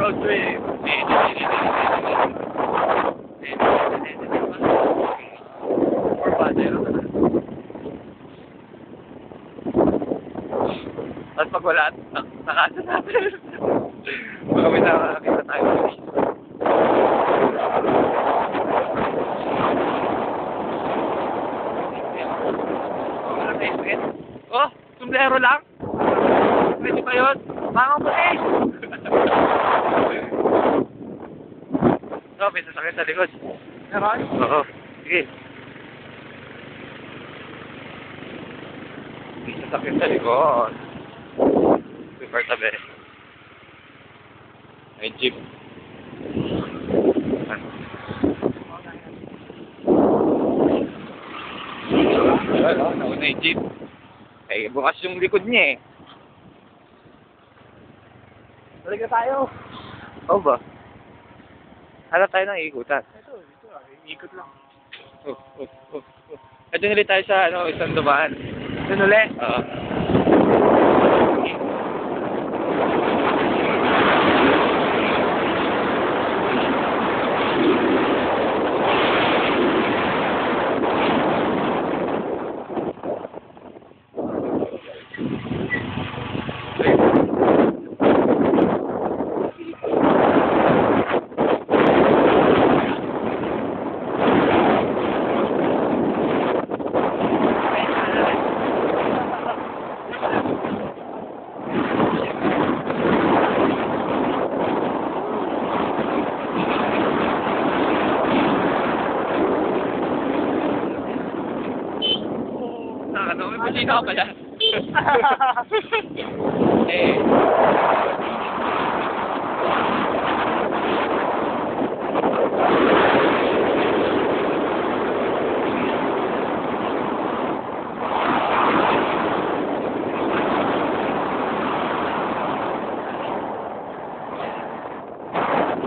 road trip. Or patero na. Tapos pag wala, nakasa natin. Baka may nakakita tayo. Oh, sumblero lang? Pwede ba yun? Mga pulis! Oh, may sasakit sa likod. Meron? Oo. Sige. May sasakit sa likod. Super tabi. May jeep. Wala, nauna yung jeep. Ay, bukas yung likod niya eh. Balik na tayo. Oo ba? Hanap tayo ng ikutan. Ito, ikot lang. Oh. Ito nili tayo sa isang dumaan. Doon ulit. Oo. May busina ka pala. Eh.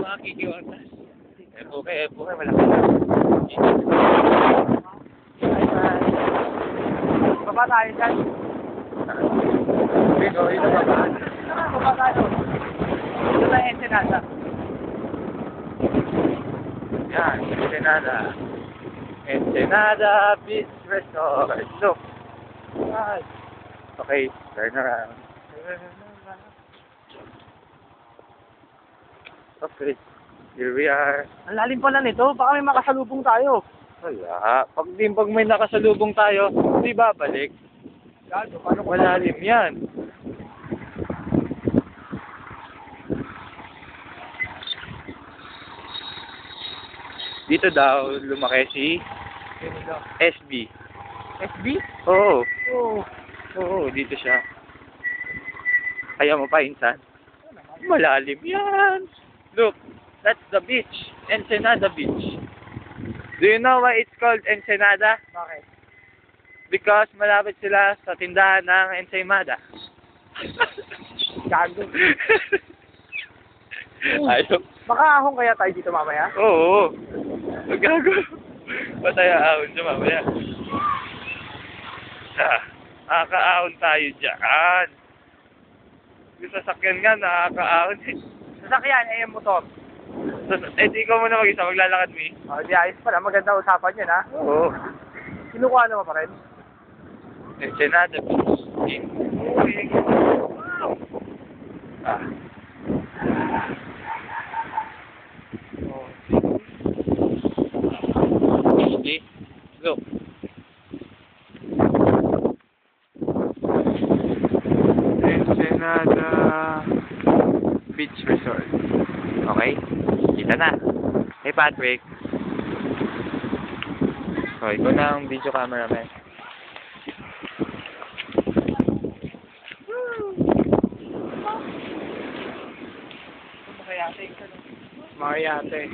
Makikiwantas. Epo, malaki na. Baba tayo dyan. Ikaw, ito baba. Baba tayo. Ito na Ensenada. Yan, Ensenada Beach Resort. Look. Right. Okay, turn around. Okay, here we are. Ang lalim pala nito. Baka may makasalubong tayo. Wala. Pag may nakasalubong tayo, di babalik. Gago, paano ko Malalim yan. Dito daw lumaki si SB. SB? Oo. Oo. Oo, dito siya. Kaya mo pa, insan? Malalim yan. Look, that's the beach. Ensenada Beach. Do you know why it's called Ensenada? Bakit? Because malapit sila sa tindahan ng Ensaymada. Gago. Ayaw. Makaahon kaya tayo dito mamaya? Oo. Gago. Patay ahon siya mamaya. Nakakaahon tayo dyan. Yung sasakyan nga, nakakaahon eh. Sasakyan, eh yung motor. Di ikaw muna mag-isa, maglalakad mo eh. Oh, di ayos pala. Maganda usapan yun, ha? Oo. Kinukuha naman pa rin. Ensenada Beach. Ah. Okay. Look. Ensenada Beach Resort. Okay? Kita na. Hey Patrick. So, ikaw na ang video cameraman. Mayate.